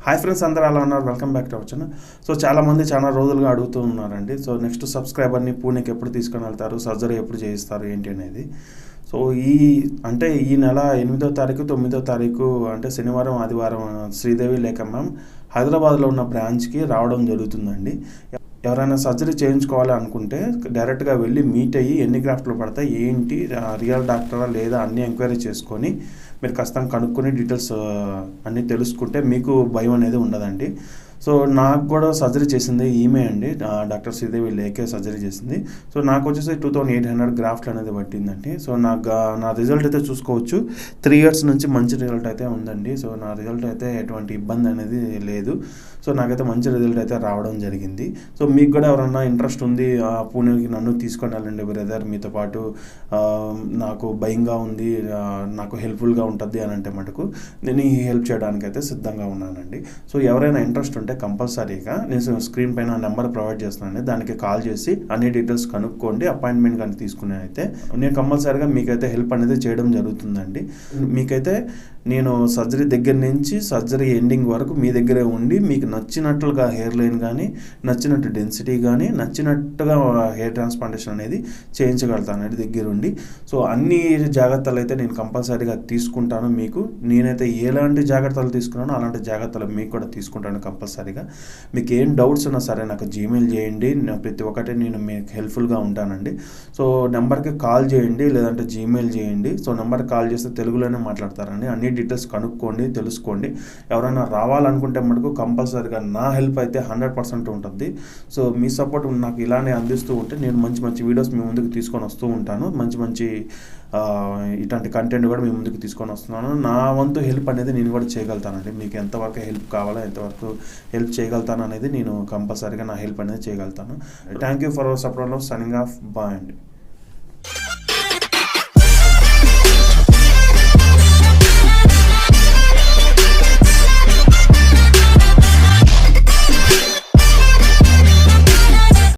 Hi friends, అందరూ ఎలా ఉన్నారు? Welcome back to our channel. So చాలామంది చాలా రోజులుగా అడుగుతూ ఉన్నారండి. సో నెక్స్ట్ సబ్స్క్రైబర్ని పూణేకి ఎప్పుడు తీసుకొని వెళ్తారు, సర్జరీ ఎప్పుడు చేయిస్తారు ఏంటి అనేది. సో ఈ నెల 8వ తారీఖు 9వ తారీఖు అంటే శనివారం ఆదివారం శ్రీదేవి లేక మ్యామ్ హైదరాబాద్లో ఉన్న బ్రాంచ్కి రావడం జరుగుతుందండి. ఎవరైనా సర్జరీ చేయించుకోవాలి అనుకుంటే డైరెక్ట్గా వెళ్ళి మీట్ అయ్యి ఎన్ని గ్రాఫ్ట్లు పడతాయి ఏంటి, రియల్ డాక్టరా లేదా అన్నీ ఎంక్వైరీ చేసుకొని మీరు ఖచ్చితంగా కనుక్కొని డీటెయిల్స్ అన్నీ తెలుసుకుంటే మీకు భయం అనేది ఉండదండి. సో నాకు కూడా సర్జరీ చేసింది ఈమె అండి, డాక్టర్ శ్రీదేవి లేకే సర్జరీ చేసింది. సో నాకు వచ్చేసి 2800 గ్రాఫ్ట్లు అనేది పట్టిందండి. సో నా రిజల్ట్ అయితే చూసుకోవచ్చు. 3 years నుంచి మంచి రిజల్ట్ అయితే ఉందండి. సో నా రిజల్ట్ అయితే ఎటువంటి ఇబ్బంది అనేది లేదు. సో నాకైతే మంచి రిజల్ట్ అయితే రావడం జరిగింది. సో మీకు కూడా ఎవరన్నా ఇంట్రెస్ట్ ఉంది, పూణేకి నన్ను తీసుకొని వెళ్ళండి బ్రదర్, మీతో పాటు నాకు భయంగా ఉంది, నాకు హెల్ప్ఫుల్గా ఉంటుంది అని అంటే మటుకు నేను ఈ హెల్ప్ చేయడానికి అయితే సిద్ధంగా ఉన్నానండి. సో ఎవరైనా ఇంట్రెస్ట్ ఉంటే కంపల్సరీగా నేను స్క్రీన్ పైన నెంబర్ ప్రొవైడ్ చేస్తున్నాను, దానికి కాల్ చేసి అన్ని డీటెయిల్స్ కనుక్కోండి. అపాయింట్మెంట్ కానీ తీసుకునే అయితే నేను కంపల్సరీగా మీకైతే హెల్ప్ అనేది చేయడం జరుగుతుందండి. మీకైతే నేను సర్జరీ దగ్గర నుంచి సర్జరీ ఎండింగ్ వరకు మీ దగ్గరే ఉండి మీకు నచ్చినట్లుగా హెయిర్ లైన్ కానీ, నచ్చినట్టు డెన్సిటీ కానీ, నచ్చినట్టుగా హెయిర్ ట్రాన్స్ప్లాంటేషన్ అనేది చేయించగలుగుతానండి దగ్గరుండి. సో అన్ని జాగ్రత్తలు అయితే నేను కంపల్సరీగా తీసుకుంటాను. మీకు నేనైతే ఎలాంటి జాగ్రత్తలు తీసుకున్నానో అలాంటి జాగ్రత్తలు మీకు కూడా తీసుకుంటాను కంపల్సరీగా. మీకు ఏం డౌట్స్ ఉన్నా సరే నాకు జీమెయిల్ చేయండి, ప్రతి ఒక్కటి నేను మీకు హెల్ప్ఫుల్గా ఉంటానండి. సో నెంబర్కి కాల్ చేయండి, లేదంటే జీమెయిల్ చేయండి. సో నెంబర్కి కాల్ చేస్తే తెలుగులోనే మాట్లాడతారండి. అన్ని డీటెయిల్స్ కనుక్కోండి, తెలుసుకోండి. ఎవరైనా రావాలనుకుంటే మటుకు కంపల్సరీగా నా హెల్ప్ అయితే 100% ఉంటుంది. సో మీ సపోర్ట్ నాకు ఇలానే అందిస్తూ ఉంటే నేను మంచి మంచి వీడియోస్ మీ ముందుకు తీసుకొని వస్తూ ఉంటాను. మంచి ఇట్లాంటి కంటెంట్ కూడా మీ ముందుకు తీసుకొని వస్తున్నాను. నా వంతు హెల్ప్ అనేది నేను కూడా చేయగలుగుతానండి. మీకు ఎంతవరకు హెల్ప్ కావాలో, ఎంతవరకు హెల్ప్ చేయగలుగుతాను అనేది నేను కంపల్సరీగా నా హెల్ప్ అనేది చేయగలుగుతాను. Thank you for our support. Signing off. Bye అండి.